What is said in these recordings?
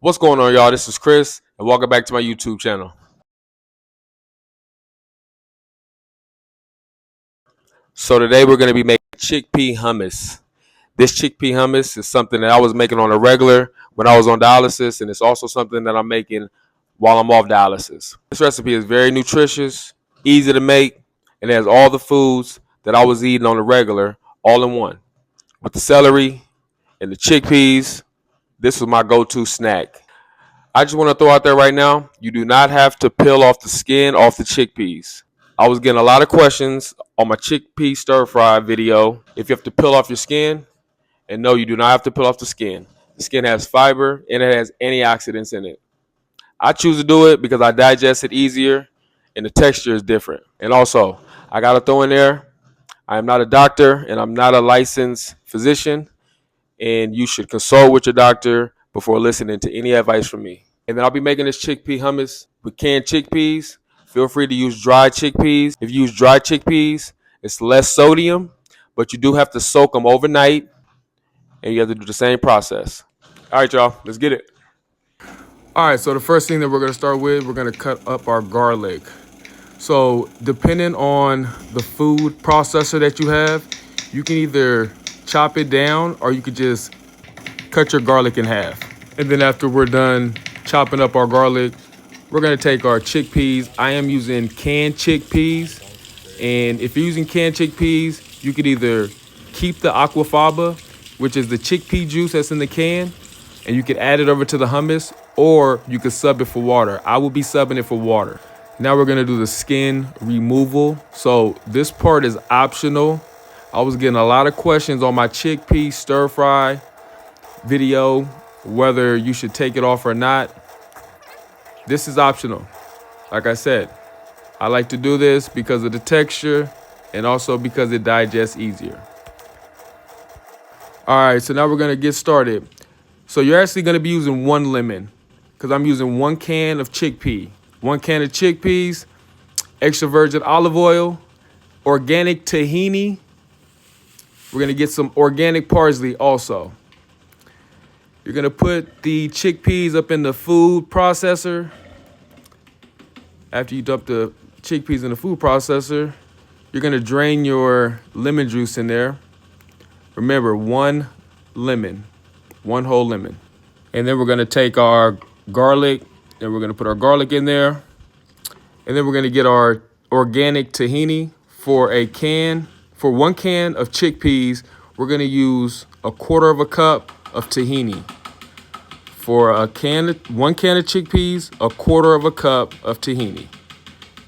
What's going on, y'all? This is Chris, and welcome back to my YouTube channel. So today we're going to be making chickpea hummus. This chickpea hummus is something that I was making on a regular when I was on dialysis, and it's also something that I'm making while I'm off dialysis. This recipe is very nutritious, easy to make, and it has all the foods that I was eating on the regular all in one. With the celery and the chickpeas, this was my go-to snack. I just want to throw out there right now, you do not have to peel off the skin off the chickpeas. I was getting a lot of questions on my chickpea stir fry video if you have to peel off your skin. And no, you do not have to peel off the skin. The skin has fiber and it has antioxidants in it. I choose to do it because I digest it easier and the texture is different. And also, I got to throw in there, I am not a doctor and I'm not a licensed physician. And you should consult with your doctor before listening to any advice from me. And then I'll be making this chickpea hummus with canned chickpeas. Feel free to use dry chickpeas. If you use dry chickpeas, it's less sodium, but you do have to soak them overnight, and you have to do the same process. All right, y'all, let's get it. All right, so the first thing that we're gonna start with, we're gonna cut up our garlic. So depending on the food processor that you have, you can either chop it down or you could just cut your garlic in half. And then after we're done chopping up our garlic, we're gonna take our chickpeas. I am using canned chickpeas. And if you're using canned chickpeas, you could either keep the aquafaba, which is the chickpea juice that's in the can, and you could add it over to the hummus, or you could sub it for water. I will be subbing it for water. Now we're gonna do the skin removal. So this part is optional. I was getting a lot of questions on my chickpea stir fry video, whether you should take it off or not. This is optional. Like I said, I like to do this because of the texture and also because it digests easier. All right, so now we're gonna get started. So you're actually gonna be using 1 lemon because I'm using 1 can of chickpea. 1 can of chickpeas, extra virgin olive oil, organic tahini. We're gonna get some organic parsley also. You're gonna put the chickpeas up in the food processor. After you dump the chickpeas in the food processor, you're gonna drain your lemon juice in there. Remember, 1 lemon, 1 whole lemon. And then we're gonna take our garlic and we're gonna put our garlic in there. And then we're gonna get our organic tahini for 1 can of chickpeas. We're gonna use 1/4 cup of tahini. For 1 can of chickpeas, 1/4 cup of tahini.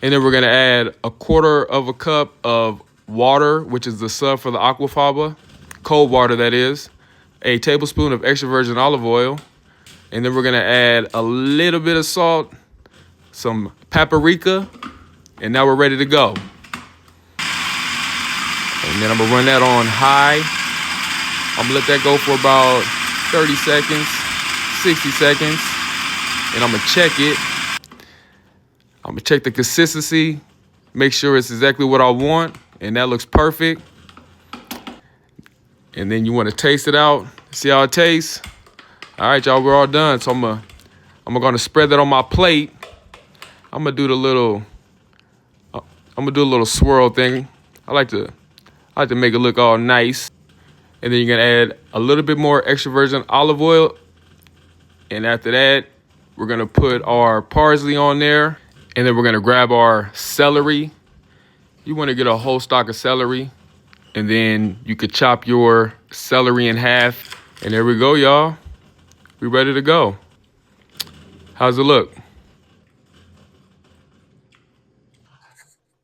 And then we're gonna add 1/4 cup of water, which is the sub for the aquafaba, cold water that is, a tablespoon of extra virgin olive oil, and then we're gonna add a little bit of salt, some paprika, and now we're ready to go. And then I'm gonna run that on high. I'm gonna let that go for about 30 seconds, 60 seconds, and I'm gonna check it. I'm gonna check the consistency, make sure it's exactly what I want, and that looks perfect. And then you wanna taste it out, see how it tastes. All right, y'all, we're all done. So I'm gonna spread that on my plate. I'm gonna do a little swirl thing. I like to make it look all nice. And then you're gonna add a little bit more extra virgin olive oil. And after that, we're gonna put our parsley on there. And then we're gonna grab our celery. You wanna get a whole stalk of celery. And then you could chop your celery in half. And there we go, y'all. We ready to go. How's it look?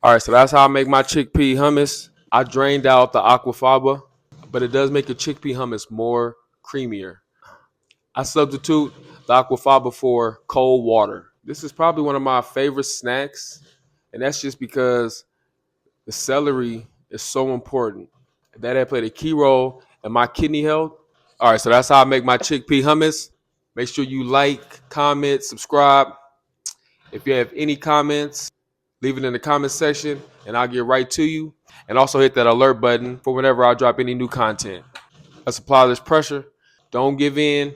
All right, so that's how I make my chickpea hummus. I drained out the aquafaba, but it does make a chickpea hummus more creamier. I substitute the aquafaba for cold water. This is probably one of my favorite snacks, and that's just because the celery is so important. That had played a key role in my kidney health. All right, so that's how I make my chickpea hummus. Make sure you like, comment, subscribe. If you have any comments, leave it in the comment section, and I'll get right to you. And also hit that alert button for whenever I drop any new content. Let's apply this pressure. Don't give in.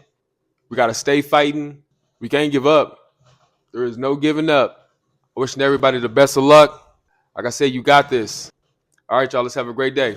We got to stay fighting. We can't give up. There is no giving up. Wishing everybody the best of luck. Like I said, you got this. All right, y'all. Let's have a great day.